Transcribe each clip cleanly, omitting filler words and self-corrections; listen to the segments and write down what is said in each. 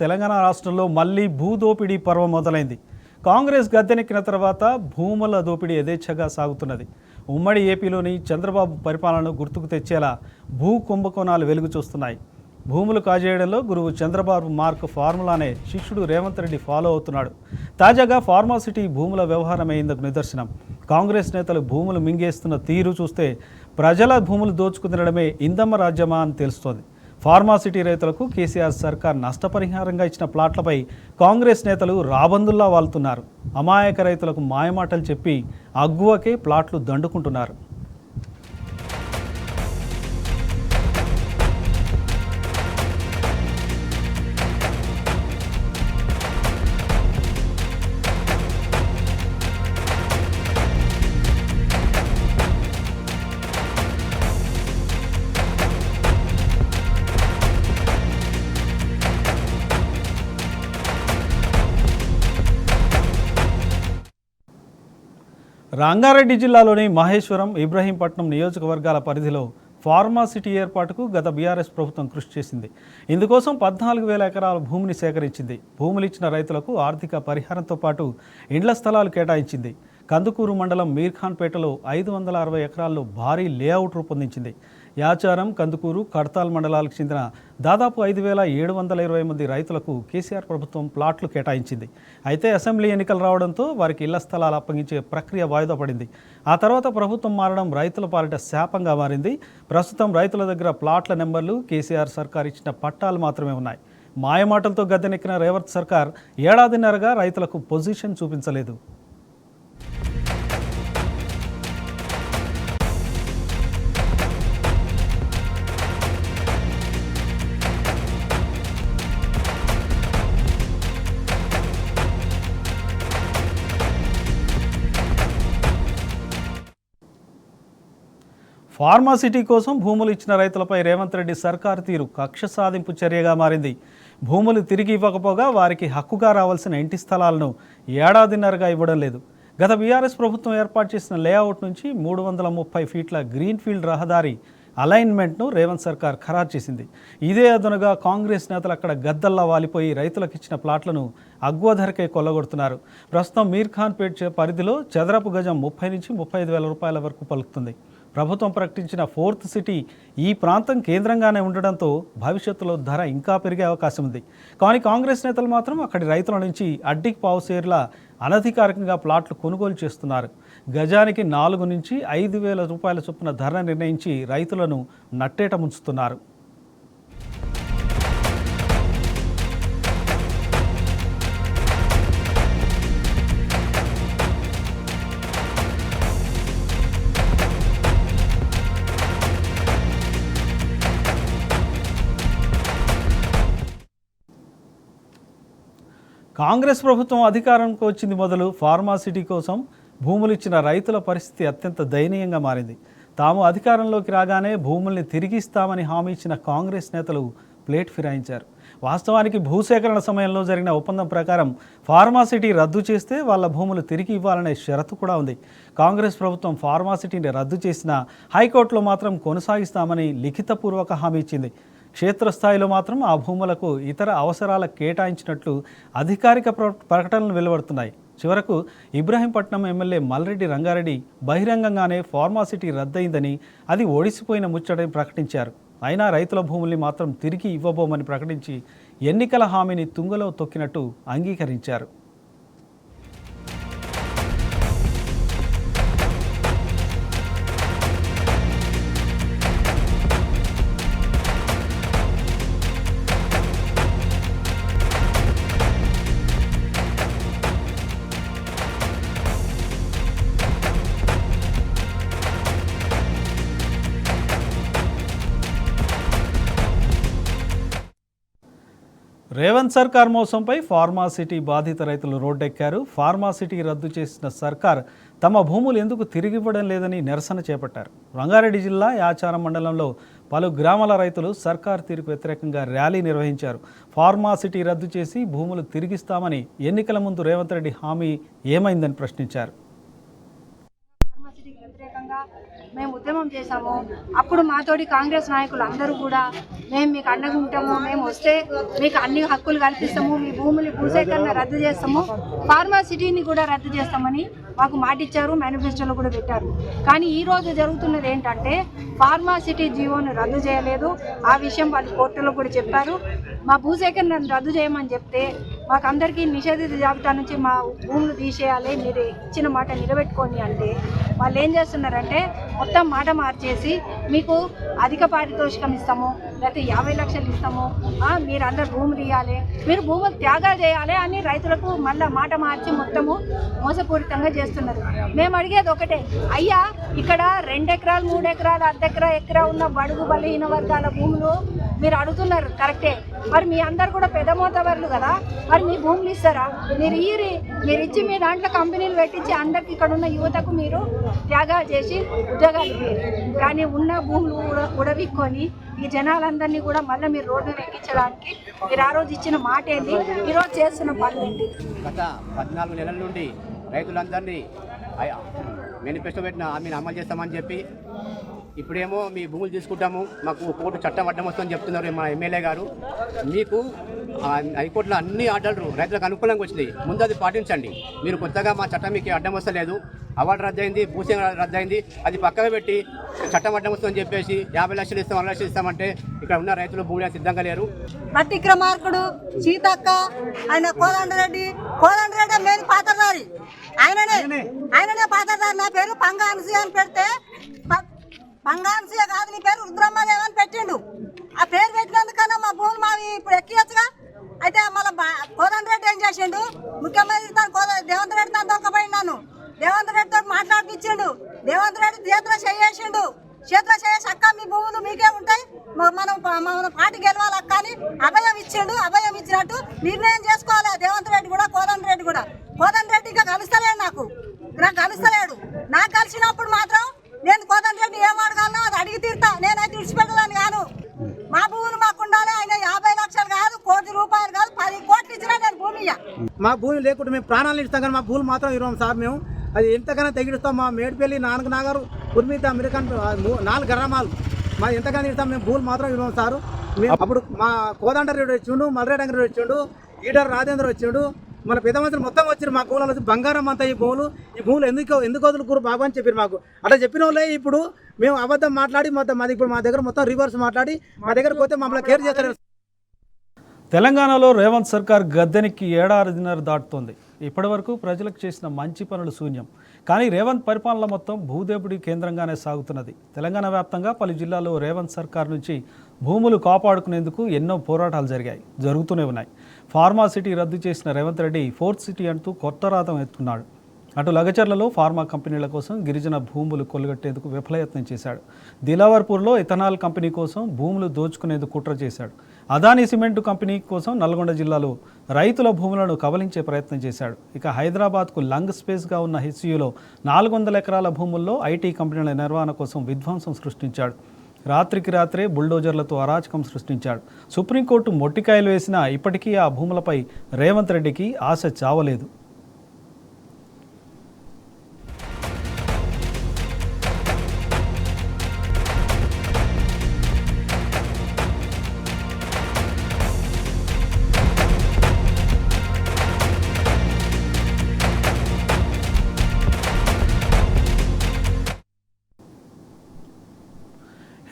తెలంగాణ రాష్ట్రంలో మళ్లీ భూదోపిడీ పర్వం మొదలైంది. కాంగ్రెస్ గద్దెనెక్కిన తర్వాత భూముల దోపిడీ యథేచ్ఛగా సాగుతున్నది. ఉమ్మడి ఏపీలోని చంద్రబాబు పరిపాలనను గుర్తుకు తెచ్చేలా భూ కుంభకోణాలు వెలుగు చూస్తున్నాయి. భూములు కాజేయడంలో గురువు చంద్రబాబు మార్క్ ఫార్ములానే శిష్యుడు రేవంత్ రెడ్డి ఫాలో అవుతున్నాడు. తాజాగా ఫార్మాసిటీ భూముల వ్యవహారమే ఇందుకు నిదర్శనం. కాంగ్రెస్ నేతలు భూములు మింగేస్తున్న తీరు చూస్తే ప్రజల భూములు దోచుకుతినడమే ఇందమ్మ రాజ్యమా అని తెలుస్తోంది. ఫార్మాసిటీ రైతులకు కేసీఆర్ సర్కార్ నష్టపరిహారంగా ఇచ్చిన ప్లాట్లపై కాంగ్రెస్ నేతలు రాబందుల్లా వాళ్తున్నారు. అమాయక రైతులకు మాయమాటలు చెప్పి అగ్గువకే ప్లాట్లు దండుకుంటున్నారు. రంగారెడ్డి జిల్లాలోని మహేశ్వరం, ఇబ్రహీంపట్నం నియోజకవర్గాల పరిధిలో ఫార్మాసిటీ ఏర్పాటుకు గత బీఆర్ఎస్ ప్రభుత్వం కృషి చేసింది. ఇందుకోసం 14,000 ఎకరాల భూమిని సేకరించింది. భూములు ఇచ్చిన రైతులకు ఆర్థిక పరిహారంతో పాటు ఇండ్ల స్థలాలు కేటాయించింది. కందుకూరు మండలం మీర్ఖాన్పేటలో 560 ఎకరాల్లో భారీ లేఅవుట్ రూపొందించింది. యాచారం, కందుకూరు, కడతాల్ మండలాలకు చెందిన దాదాపు 5,720 మంది రైతులకు కేసీఆర్ ప్రభుత్వం ప్లాట్లు కేటాయించింది. అయితే అసెంబ్లీ ఎన్నికలు రావడంతో వారికి ఇళ్ల స్థలాలు అప్పగించే ప్రక్రియ వాయిదా పడింది. ఆ తర్వాత ప్రభుత్వం మారడం రైతుల పాలిట శాపంగా మారింది. ప్రస్తుతం రైతుల దగ్గర ప్లాట్ల నెంబర్లు, కేసీఆర్ సర్కార్ ఇచ్చిన పట్టాలు మాత్రమే ఉన్నాయి. మాయమాటలతో గద్దెనెక్కిన రేవంత్ సర్కార్ ఏడాదిన్నరగా రైతులకు పొజిషన్ చూపించలేదు. ఫార్మాసిటీ కోసం భూములు ఇచ్చిన రైతులపై రేవంత్ రెడ్డి సర్కారు తీరు కక్ష సాధింపు చర్యగా మారింది. భూములు తిరిగి ఇవ్వకపోగా వారికి హక్కుగా రావాల్సిన ఇంటి స్థలాలను ఏడాదిన్నరగా ఇవ్వడం లేదు. గత బీఆర్ఎస్ ప్రభుత్వం ఏర్పాటు చేసిన లేఅవుట్ నుంచి 330 ఫీట్ల గ్రీన్ఫీల్డ్ రహదారి అలైన్మెంట్ను రేవంత్ సర్కార్ ఖరారు చేసింది. ఇదే అదనుగా కాంగ్రెస్ నేతలు అక్కడ గద్దల్లా వాలిపోయి రైతులకు ఇచ్చిన ప్లాట్లను అగ్వ ధరకే కొల్లగొడుతున్నారు. ప్రస్తుతం మీర్ఖాన్పేట్ పరిధిలో చదరపు గజం 30 నుంచి 35,000 రూపాయల వరకు పలుకుతుంది. ప్రభుత్వం ప్రకటించిన 4th సిటీ ఈ ప్రాంతం కేంద్రంగానే ఉండడంతో భవిష్యత్తులో ధర ఇంకా పెరిగే అవకాశం ఉంది. కానీ కాంగ్రెస్ నేతలు మాత్రం అక్కడి రైతుల నుంచి అడ్డికి పావు షేర్ల అనధికారికంగా ప్లాట్లు కొనుగోలు చేస్తున్నారు. గజానికి 4 నుంచి 5,000 రూపాయల చొప్పున ధర నిర్ణయించి రైతులను నట్టేట ముంచుతున్నారు. కాంగ్రెస్ ప్రభుత్వం అధికారంకి వచ్చింది మొదలు ఫార్మాసిటీ కోసం భూములు ఇచ్చిన రైతుల పరిస్థితి అత్యంత దయనీయంగా మారింది. తాము అధికారంలోకి రాగానే భూముల్ని తిరిగి ఇస్తామని హామీ ఇచ్చిన కాంగ్రెస్ నేతలు ప్లేట్ ఫిరాయించారు. వాస్తవానికి భూసేకరణ సమయంలో జరిగిన ఒప్పందం ప్రకారం ఫార్మాసిటీ రద్దు చేస్తే వాళ్ళ భూములు తిరిగి ఇవ్వాలనే షరతు కూడా ఉంది. కాంగ్రెస్ ప్రభుత్వం ఫార్మాసిటీని రద్దు చేసినా హైకోర్టులో మాత్రం కొనసాగిస్తామని లిఖితపూర్వక హామీ ఇచ్చింది. క్షేత్రస్థాయిలో మాత్రం ఆ భూములకు ఇతర అవసరాలకు కేటాయించినట్లు అధికారిక ప్రకటనలు వెలువడుతున్నాయి. చివరకు ఇబ్రహీంపట్నం ఎమ్మెల్యే మల్రెడ్డి రంగారెడ్డి బహిరంగంగానే ఫార్మాసిటీ రద్దయిందని, అది ఓడిసిపోయిన ముచ్చటని ప్రకటించారు. అయినా రైతుల భూముల్ని మాత్రం తిరిగి ఇవ్వబోమని ప్రకటించి ఎన్నికల హామీని తుంగలో తొక్కినట్టు అంగీకరించారు. రేవంత్ సర్కార్ మోసంపై ఫార్మాసిటీ బాధిత రైతులు రోడ్డెక్కారు. ఫార్మాసిటీ రద్దు చేసిన సర్కార్ తమ భూములు ఎందుకు తిరిగివ్వడం లేదని నిరసన చేపట్టారు. రంగారెడ్డి జిల్లా యాచారం మండలంలో పలు గ్రామాల రైతులు సర్కార్ తీరుకు వ్యతిరేకంగా ర్యాలీ నిర్వహించారు. ఫార్మాసిటీ రద్దు చేసి భూములు తిరిగిస్తామని ఎన్నికల ముందు రేవంత్ రెడ్డి హామీ ఏమైందని ప్రశ్నించారు. మేము ఉద్యమం చేశాము. అప్పుడు మాతోటి కాంగ్రెస్ నాయకులు అందరూ కూడా మేము మీకు అండగా ఉంటాము, మేము వస్తే మీకు అన్ని హక్కులు కల్పిస్తాము, మీ భూసేకరణ రద్దు చేస్తాము, ఫార్మాసిటీని కూడా రద్దు చేస్తామని మాకు మాటిచ్చారు, మేనిఫెస్టోలో కూడా పెట్టారు. కానీ ఈరోజు జరుగుతున్నది ఏంటంటే ఫార్మాసిటీ జీవోను రద్దు చేయలేదు. ఆ విషయం వాళ్ళు కోర్టులో కూడా చెప్పారు. మా భూసేకరణను రద్దు చేయమని చెప్తే మాకందరికీ నిషేధిత జాబితా నుంచి మా భూములు తీసేయాలి, మీరు ఇచ్చిన మాట నిలబెట్టుకోండి అంటే వాళ్ళు ఏం చేస్తున్నారంటే మొత్తం మాట మార్చేసి మీకు అధిక పారితోషికం ఇస్తాము, లేకపోతే 50 లక్షలు ఇస్తాము, మీరు అందరు భూములు ఇవ్వాలి, మీరు భూములు త్యాగాలు చేయాలి అని రైతులకు మళ్ళీ మాట మార్చి మొత్తము మోసపూరితంగా చేస్తున్నారు. మేము అడిగేది ఒకటే, అయ్యా ఇక్కడ 2 ఎకరాలు 3 ఎకరాలు ఎకరా ఉన్న బడుగు బలహీన వర్గాల భూములు మీరు అడుగుతున్నారు కరెక్టే, మరి మీ అందరు కూడా పెద్ద మోతవర్లు కదా, మరి మీ భూములు ఇస్తారా? మీరు ఇచ్చి మీ దాంట్లో కంపెనీలు పెట్టించి అందరికి ఇక్కడ ఉన్న యువతకు మీరు త్యాగాలు చేసి ఉద్యోగాలు ఇవ్వరు. కానీ ఉన్న భూములు ఉడవిక్కొని ఈ జనాలందరినీ కూడా మళ్ళీ మీరు రోడ్డు ఎక్కించడానికి మీరు ఆ రోజు ఇచ్చిన మాట ఏంటి, ఈరోజు చేస్తున్న పనులు ఏంటి? గత 14 నెలల నుండి రైతులందరినీ మేనిఫెస్టో పెట్టిన హామీని అమలు చేస్తామని చెప్పి ఇప్పుడేమో మీ భూములు తీసుకుంటాము, మాకు కోర్టు చట్టం అడ్డం వస్తుందని చెప్తున్నారు మా ఎమ్మెల్యే గారు. మీకు హైకోర్టులో అన్ని ఆర్డర్లు రైతులకు అనుకూలంగా వచ్చినాయి, ముందు అది పాటించండి. మీరు కొత్తగా మా చట్టం మీకు అడ్డం వస్తలేదు, అవార్డు రద్దయింది, భూసేకరణ రద్దయింది, అది పక్కన పెట్టి చట్టం అడ్డం వస్తుందని చెప్పేసి 50 లక్షలు ఇస్తాం 100 లక్షలు ఇస్తామంటే ఇక్కడ ఉన్న రైతులు భూములు సిద్ధంగా లేరు. విక్రమార్కుడు, సీతక్క, ఆయన కోదండరెడ్డి మెయిన్ పాత్రధారి, ఆయననే పాత్రధారి. నా పేరు పంగాన్సి అని పెడితే పంగాన్సీ కాదు, నీ పేరు రుద్రమ్మదేవి అని పెట్టిండు. ఆ పేరు పెట్టినందుకన్నా మా భూములు మావి ఇప్పుడు ఎక్కియచ్చుగా. అయితే మళ్ళీ కోదండరెడ్డి ఏం చేసిండు, ముఖ్యమంత్రి దేవంత్ రెడ్డి తను దొరకపోయినాను, దేవంత్ రెడ్డితో మాట్లాడిపించిండు, దేవంత్ రెడ్డి చేతిలో చేసిండు, చేతిలో చేసి అక్క మీ భూములు మీకే ఉంటాయి, మనం పార్టీ గెలవాలి అక్క అని అభయం ఇచ్చిండు. అభయం ఇచ్చినట్టు నిర్ణయం చేసుకోవాలి దేవంత్ రెడ్డి కూడా, కోదండ రెడ్డి కూడా. కోదండ రెడ్డి ఇంకా కలుస్తలేడు, నాకు కలుస్తలేడు. నాకు కలిసినప్పుడు మాత్రం నేను కోదండ రెడ్డి ఏం అడగాలనో అది అడిగి తీరుతా, నేనైతే విడిచిపెట్టదాన్ని కాను. మా భూములు మాకు ఉండాలి. ఆయన 50 లక్షలు కాదు, ₹1 కోటి కాదు, 10 కోట్లు ఇచ్చినా నేను భూమి మా భూమి లేకుంటే మేము ప్రాణాలు ఇస్తాం, కానీ మా భూములు మాత్రం ఇవ్వం సార్. మేము అది ఎంతగానో తెగిస్తాం. మా మేడిపల్లి నాగరు ఉర్మిత అమెరికన్ 4 గ్రామాలు మా ఎంతగానో ఇస్తాం, మేము భూములు మాత్రం ఇవ్వం సారు. మేము అప్పుడు మా కోదండ రెడ్డి వచ్చిండు, మల్లరెడ్డి రెడ్డి వచ్చిండు, ఈటర్ రాజేంద్ర వచ్చిండు, మన పెద్ద మంత్రులు మొత్తం వచ్చారు. మా భూములు వచ్చి బంగారం అంతా ఈ భూములు ఎందుకు వదులుకోరు బాబు అని చెప్పారు మాకు. అట్లా చెప్పిన వాళ్ళే ఇప్పుడు మేము అబద్ధం మాట్లాడి మాది ఇప్పుడు మా దగ్గర మొత్తం రివర్స్ మాట్లాడి మా దగ్గరకు పోతే మమ్మల్ని కేర్ చేస్తారు. తెలంగాణలో రేవంత్ సర్కార్ గద్దెనికి 1.5 దాటుతోంది. ఇప్పటి వరకు ప్రజలకు చేసిన మంచి పనులు శూన్యం. కానీ రేవంత్ పరిపాలన మొత్తం భూదేవుడి కేంద్రంగానే సాగుతున్నది. తెలంగాణ వ్యాప్తంగా పలు జిల్లాల్లో రేవంత్ సర్కార్ నుంచి భూములు కాపాడుకునేందుకు ఎన్నో పోరాటాలు జరుగుతూనే ఉన్నాయి. ఫార్మాసిటీ రద్దు చేసిన రేవంత్ రెడ్డి 4th సిటీ అంటూ కొత్త రాతం ఎత్తున్నాడు. అటు లగచర్లలో ఫార్మా కంపెనీల కోసం గిరిజన భూములు కొల్లగొట్టేందుకు విఫలయత్నం చేశాడు. దిలావర్పూర్లో ఇథనాల్ కంపెనీ కోసం భూములు దోచుకునేందుకు కుట్ర చేశాడు. అదానీ సిమెంటు కంపెనీ కోసం నల్గొండ జిల్లాలో రైతుల భూములను కబలించే ప్రయత్నం చేశాడు. ఇక హైదరాబాద్కు లంగ్ స్పేస్గా ఉన్న హెచ్సియులో 400 ఎకరాల భూముల్లో ఐటీ కంపెనీల నిర్వహణ కోసం విధ్వంసం సృష్టించాడు. రాత్రికి రాత్రే బుల్డోజర్లతో అరాచకం సృష్టించాడు. సుప్రీంకోర్టు మొట్టికాయలు వేసినా ఇప్పటికీ ఆ భూములపై రేవంత్ రెడ్డికి ఆశ చావలేదు.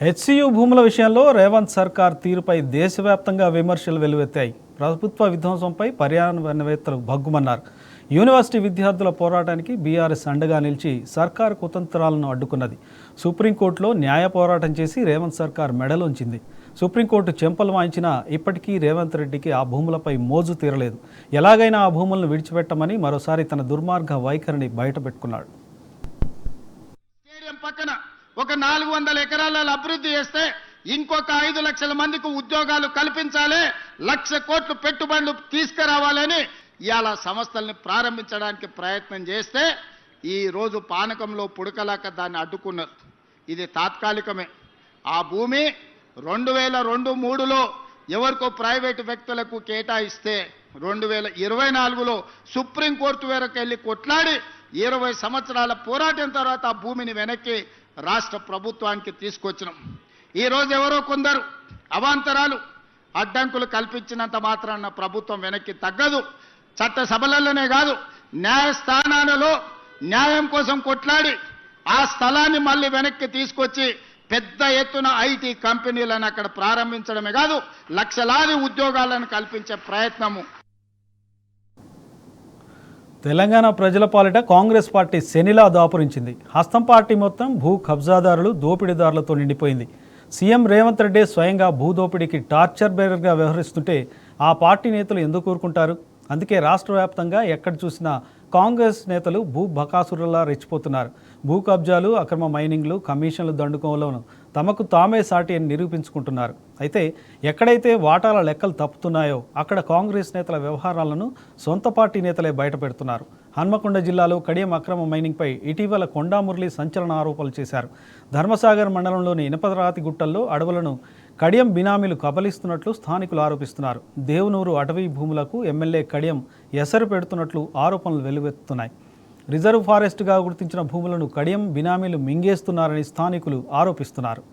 హెచ్సియు భూముల విషయంలో రేవంత్ సర్కార్ తీరుపై దేశవ్యాప్తంగా విమర్శలు వెల్లువెత్తాయి. ప్రభుత్వ విధ్వంసంపై పర్యావరణవేత్తలు భగ్గుమన్నారు. యూనివర్సిటీ విద్యార్థుల పోరాటానికి బీఆర్ఎస్ అండగా నిలిచి సర్కార్ కుతంత్రాలను అడ్డుకున్నది. సుప్రీంకోర్టులో న్యాయ పోరాటం చేసి రేవంత్ సర్కార్ మెడలోంచింది. సుప్రీంకోర్టు చెంపలు వాయించినా ఇప్పటికీ రేవంత్ రెడ్డికి ఆ భూములపై మోజు తీరలేదు. ఎలాగైనా ఆ భూములను విడిచిపెట్టమని మరోసారి తన దుర్మార్గ వైఖరిని బయటపెట్టుకున్నాడు. ఒక 400 ఎకరాలలో అభివృద్ధి చేస్తే ఇంకొక 5 లక్షల మందికి ఉద్యోగాలు కల్పించాలి, 1,00,000 కోట్లు పెట్టుబడులు తీసుకురావాలని ఇవాళ సంస్థల్ని ప్రారంభించడానికి ప్రయత్నం చేస్తే ఈ రోజు పానకంలో పుడకలాక దాన్ని అడ్డుకున్నారు. ఇది తాత్కాలికమే. ఆ భూమి 2002-03లో ఎవరికో ప్రైవేటు వ్యక్తులకు కేటాయిస్తే 2024లో సుప్రీంకోర్టు వరకు వెళ్ళి కొట్లాడి 20 సంవత్సరాల పోరాటం తర్వాత ఆ భూమిని వెనక్కి రాష్ట్ర ప్రభుత్వానికి తీసుకొచ్చినాం. ఈరోజు ఎవరో కొందరు అవాంతరాలు అడ్డంకులు కల్పించినంత మాత్రాన ప్రభుత్వం వెనక్కి తగ్గదు. చట్ట సభలలోనే కాదు, న్యాయస్థానాలలో న్యాయం కోసం కొట్లాడి ఆ స్థలాన్ని మళ్ళీ వెనక్కి తీసుకొచ్చి పెద్ద ఎత్తున ఐటీ కంపెనీలను అక్కడ ప్రారంభించడమే కాదు, లక్షలాది ఉద్యోగాలను కల్పించే ప్రయత్నము. తెలంగాణ ప్రజల పాలిట కాంగ్రెస్ పార్టీ శనిలా దాపురించింది. హస్తం పార్టీ మొత్తం భూ కబ్జాదారులు, దోపిడీదారులతో నిండిపోయింది. సీఎం రేవంత్ రెడ్డి స్వయంగా భూదోపిడీకి టార్చర్ బేరర్గా వ్యవహరిస్తుంటే ఆ పార్టీ నేతలు ఎందుకు ఊరుకుంటారు? అందుకే రాష్ట్ర వ్యాప్తంగా ఎక్కడ చూసినా కాంగ్రెస్ నేతలు భూ బకాసురులా రెచ్చిపోతున్నారు. భూ కబ్జాలు, అక్రమ మైనింగ్లు, కమిషన్లు దండుకోవలను తమకు తామే సాటి అని నిరూపించుకుంటున్నారు. అయితే ఎక్కడైతే వాటాల లెక్కలు తప్పుతున్నాయో అక్కడ కాంగ్రెస్ నేతల వ్యవహారాలను సొంత పార్టీ నేతలే బయటపెడుతున్నారు. హన్మకొండ జిల్లాలో కడియం అక్రమ మైనింగ్పై ఇటీవల కొండా మురళి సంచలన ఆరోపణలు చేశారు. ధర్మసాగర్ మండలంలోని ఇనపరాతి గుట్టల్లో అడవులను కడియం బినామీలు కబలిస్తున్నట్లు స్థానికులు ఆరోపిస్తున్నారు. దేవునూరు అటవీ భూములకు ఎమ్మెల్యే కడియం ఎసరు పెడుతున్నట్లు ఆరోపణలు వెలువెత్తుతున్నాయి. రిజర్వ్ ఫారెస్ట్గా గుర్తించిన భూములను కడియం బినామీలు మింగేస్తున్నారని స్థానికులు ఆరోపిస్తున్నారు.